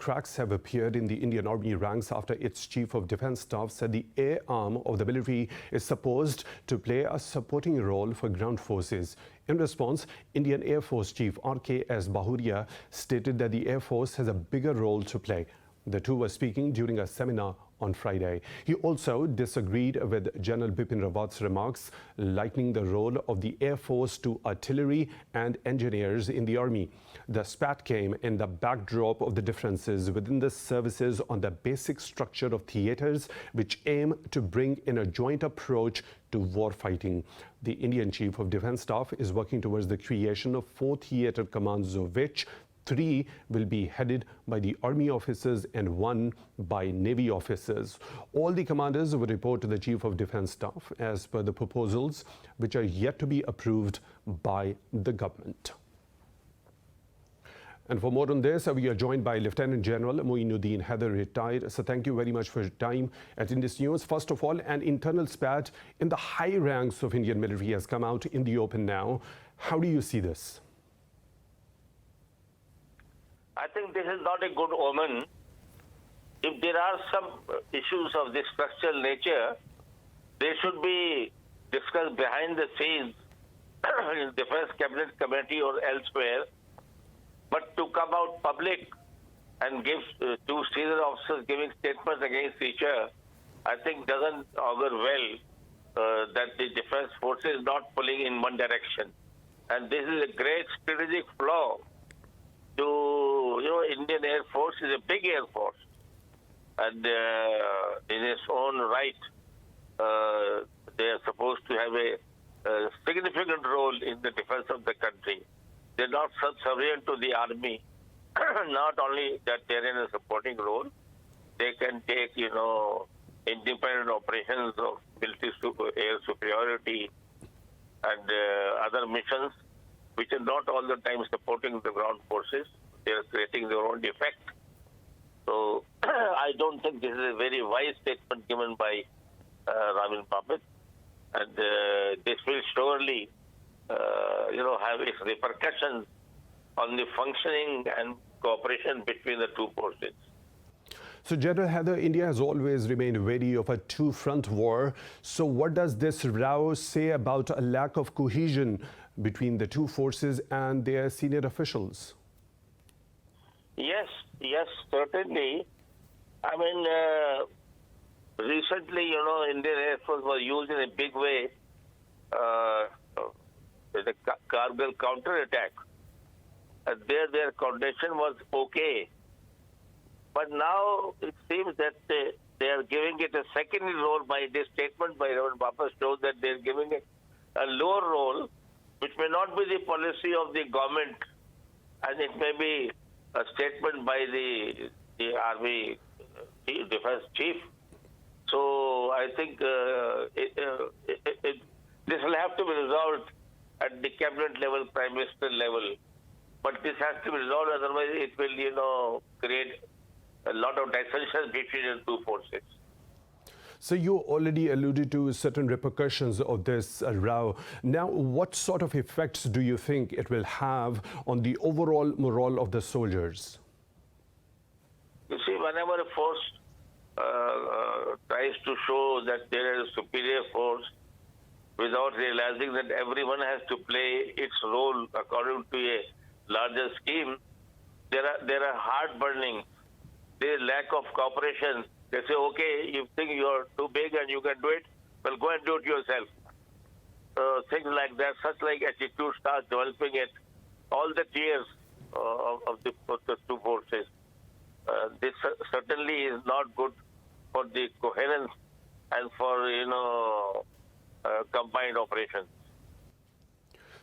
cracks have appeared in the Indian Army ranks after its Chief of Defence Staff said the air arm of the military is supposed to play a supporting role for ground forces. In response, Indian Air Force Chief R.K.S. Bahuria stated that the Air Force has a bigger role to play. The two were speaking during a seminar on Friday. He also disagreed with General Bipin Rawat's remarks, likening the role of the Air Force to artillery and engineers in the Army. The spat came in the backdrop of the differences within the services on the basic structure of theatres, which aim to bring in a joint approach to war fighting. The Indian Chief of Defence Staff is working towards the creation of 4 theatre commands, of which 3 will be headed by the Army officers and 1 by Navy officers. All the commanders will report to the Chief of Defence Staff as per the proposals, which are yet to be approved by the government. And for more on this, we are joined by Lieutenant General Moinuddin Haider, retired. So thank you very much for your time at Indus News. First of all, an internal spat in the high ranks of Indian military has come out in the open now. How do you see this? I think this is not a good omen. If there are some issues of this structural nature, they should be discussed behind the scenes in the Defense Cabinet Committee or elsewhere. But to come out public and give 2 senior officers giving statements against each other, I think doesn't augur well that the defense force is not pulling in one direction. And this is a great strategic flaw. Indian Air Force is a big Air Force, and in its own right, they are supposed to have a significant role in the defense of the country. They're not subservient to the army. Not only that they're in a supporting role, they can take, independent operations of military air superiority and other missions, which are not all the time supporting the ground forces. They are creating their own defect. So I don't think this is a very wise statement given by Ravin Papit. And this will surely, have its repercussions on the functioning and cooperation between the 2 forces. So, General Haider, India has always remained wary of a 2-front war. So what does this row say about a lack of cohesion between the 2 forces and their senior officials? Yes, certainly. I mean, recently, Indian Air Force was used in a big way the Kargil counter-attack. Their coordination was okay. But now it seems that they are giving it a secondary role by this statement by Ravin Papit shows that they are giving it a lower role, which may not be the policy of the government, and it may be a statement by the Army Defense Chief. So I think this will have to be resolved at the cabinet level, Prime Minister level. But this has to be resolved, otherwise it will, create a lot of dissensions between the 2 forces. So you already alluded to certain repercussions of this row. Now, what sort of effects do you think it will have on the overall morale of the soldiers? You see, whenever a force tries to show that there is a superior force without realizing that everyone has to play its role according to a larger scheme, there are heartburning. There is lack of cooperation. They say, okay, you think you're too big and you can do it, well, go and do it yourself. Things like that, such like attitude starts developing at all the tiers of the 2 forces. This certainly is not good for the coherence and for, combined operations.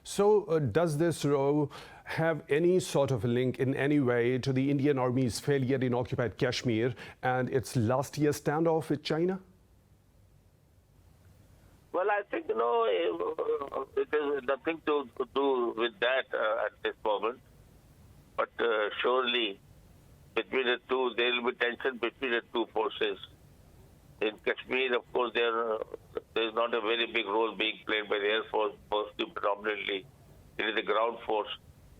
So does this row have any sort of link in any way to the Indian Army's failure in occupied Kashmir and its last year's standoff with China? Well, I think, it has nothing to do with that at this moment. But surely, between the 2, there will be tension between the 2 forces. In Kashmir, of course, there is not a very big role being played by the Air Force, mostly predominantly it is the ground force.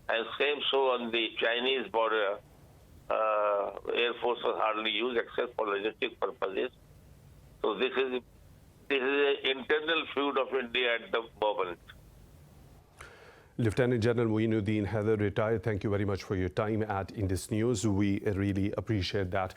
And same so on the Chinese border, forces hardly use except for logistic purposes. So this is an internal feud of India at the moment. Lieutenant General Moinuddin Haider, retired, thank you very much for your time at Indus News. We really appreciate that.